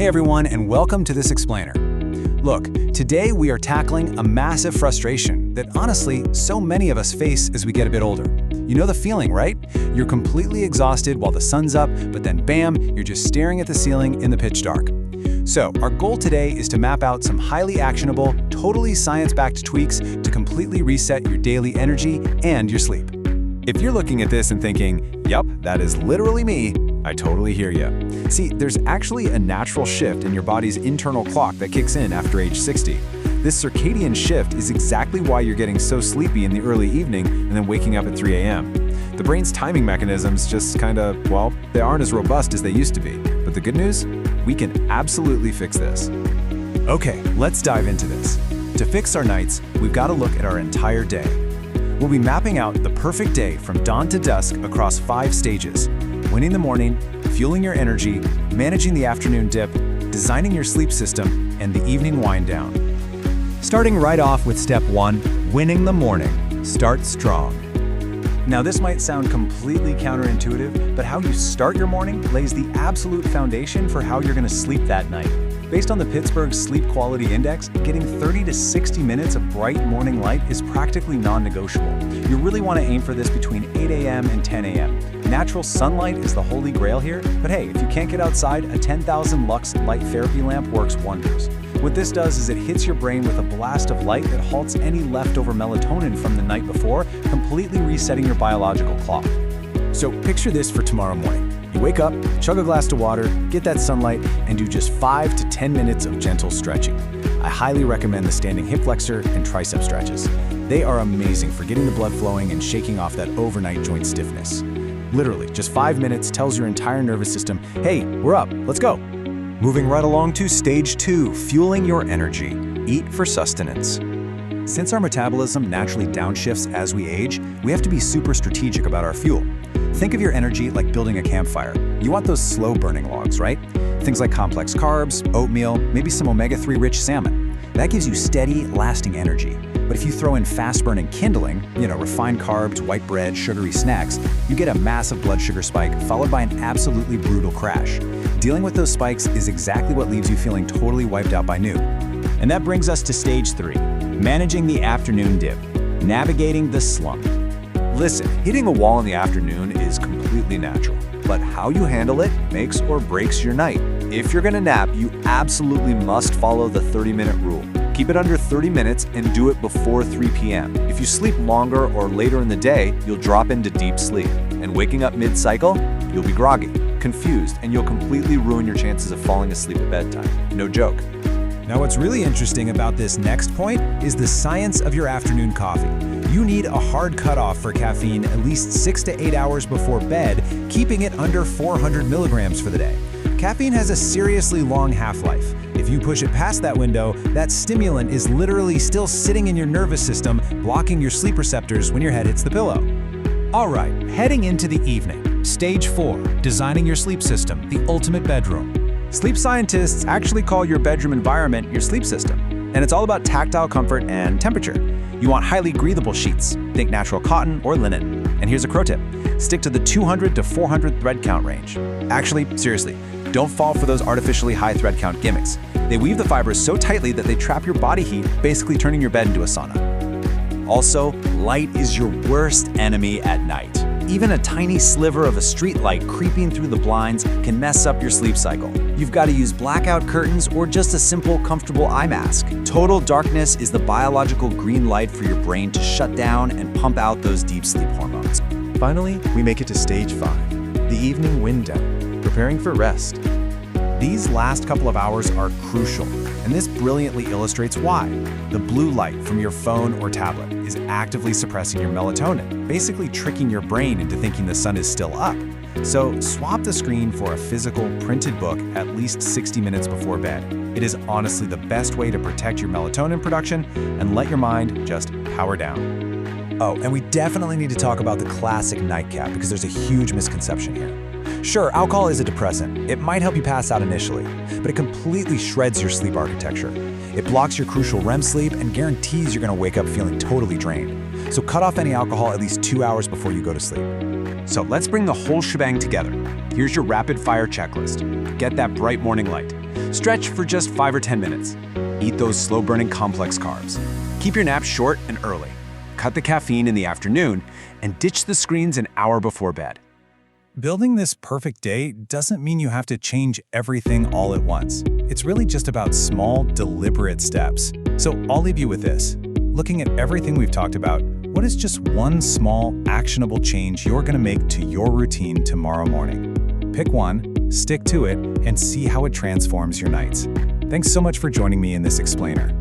Hey everyone, and welcome to this explainer. Look, today we are tackling a massive frustration that honestly, so many of us face as we get a bit older. You know the feeling, right? You're completely exhausted while the sun's up, but then bam, you're just staring at the ceiling in the pitch dark. So, our goal today is to map out some highly actionable, totally science-backed tweaks to completely reset your daily energy and your sleep. If you're looking at this and thinking, yup, that is literally me, I totally hear you. See, there's actually a natural shift in your body's internal clock that kicks in after age 60. This circadian shift is exactly why you're getting so sleepy in the early evening and then waking up at 3 a.m. The brain's timing mechanisms just well, they aren't as robust as they used to be. But the good news? We can absolutely fix this. Okay, let's dive into this. To fix our nights, we've got to look at our entire day. We'll be mapping out the perfect day from dawn to dusk across 5 stages: winning the morning, fueling your energy, managing the afternoon dip, designing your sleep system, and the evening wind down. Starting right off with step 1, winning the morning. Start strong. Now this might sound completely counterintuitive, but how you start your morning lays the absolute foundation for how you're going to sleep that night. Based on the Pittsburgh Sleep Quality Index, getting 30 to 60 minutes of bright morning light is practically non-negotiable. You really want to aim for this between 8 a.m. and 10 a.m. Natural sunlight is the holy grail here, but hey, if you can't get outside, a 10,000 lux light therapy lamp works wonders. What this does is it hits your brain with a blast of light that halts any leftover melatonin from the night before, completely resetting your biological clock. So picture this for tomorrow morning. You wake up, chug a glass of water, get that sunlight, and do just 5 to 10 minutes of gentle stretching. I highly recommend the standing hip flexor and tricep stretches. They are amazing for getting the blood flowing and shaking off that overnight joint stiffness. Literally, just 5 minutes tells your entire nervous system, hey, we're up, let's go. Moving right along to stage 2, fueling your energy. Eat for sustenance. Since our metabolism naturally downshifts as we age, we have to be super strategic about our fuel. Think of your energy like building a campfire. You want those slow-burning logs, right? Things like complex carbs, oatmeal, maybe some omega-3 rich salmon. That gives you steady, lasting energy. But if you throw in fast-burning kindling, refined carbs, white bread, sugary snacks, you get a massive blood sugar spike followed by an absolutely brutal crash. Dealing with those spikes is exactly what leaves you feeling totally wiped out by noon. And that brings us to stage 3, managing the afternoon dip, navigating the slump. Listen, hitting a wall in the afternoon is completely natural, but how you handle it makes or breaks your night. If you're gonna nap, you absolutely must follow the 30-minute rule. Keep it under 30 minutes and do it before 3 p.m. If you sleep longer or later in the day, you'll drop into deep sleep. And waking up mid-cycle, you'll be groggy, confused, and you'll completely ruin your chances of falling asleep at bedtime. No joke. Now what's really interesting about this next point is the science of your afternoon coffee. You need a hard cutoff for caffeine at least 6 to 8 hours before bed, keeping it under 400 milligrams for the day. Caffeine has a seriously long half-life. If you push it past that window, that stimulant is literally still sitting in your nervous system, blocking your sleep receptors when your head hits the pillow. All right, heading into the evening. Stage 4, designing your sleep system, the ultimate bedroom. Sleep scientists actually call your bedroom environment your sleep system, and it's all about tactile comfort and temperature. You want highly breathable sheets, think natural cotton or linen. And here's a pro tip, stick to the 200 to 400 thread count range. Actually, seriously, don't fall for those artificially high thread count gimmicks. They weave the fibers so tightly that they trap your body heat, basically turning your bed into a sauna. Also, light is your worst enemy at night. Even a tiny sliver of a street light creeping through the blinds can mess up your sleep cycle. You've got to use blackout curtains or just a simple, comfortable eye mask. Total darkness is the biological green light for your brain to shut down and pump out those deep sleep hormones. Finally, we make it to stage 5, the evening wind down, preparing for rest. These last couple of hours are crucial, and this brilliantly illustrates why. The blue light from your phone or tablet is actively suppressing your melatonin, basically tricking your brain into thinking the sun is still up. So swap the screen for a physical, printed book at least 60 minutes before bed. It is honestly the best way to protect your melatonin production and let your mind just power down. Oh, and we definitely need to talk about the classic nightcap because there's a huge misconception here. Sure, alcohol is a depressant. It might help you pass out initially, but it completely shreds your sleep architecture. It blocks your crucial REM sleep and guarantees you're going to wake up feeling totally drained. So cut off any alcohol at least 2 hours before you go to sleep. So let's bring the whole shebang together. Here's your rapid-fire checklist. Get that bright morning light. Stretch for just 5 or 10 minutes. Eat those slow-burning complex carbs. Keep your naps short and early. Cut the caffeine in the afternoon and ditch the screens an hour before bed. Building this perfect day doesn't mean you have to change everything all at once. It's really just about small, deliberate steps. So I'll leave you with this. Looking at everything we've talked about, what is just one small, actionable change you're going to make to your routine tomorrow morning? Pick one, stick to it, and see how it transforms your nights. Thanks so much for joining me in this explainer.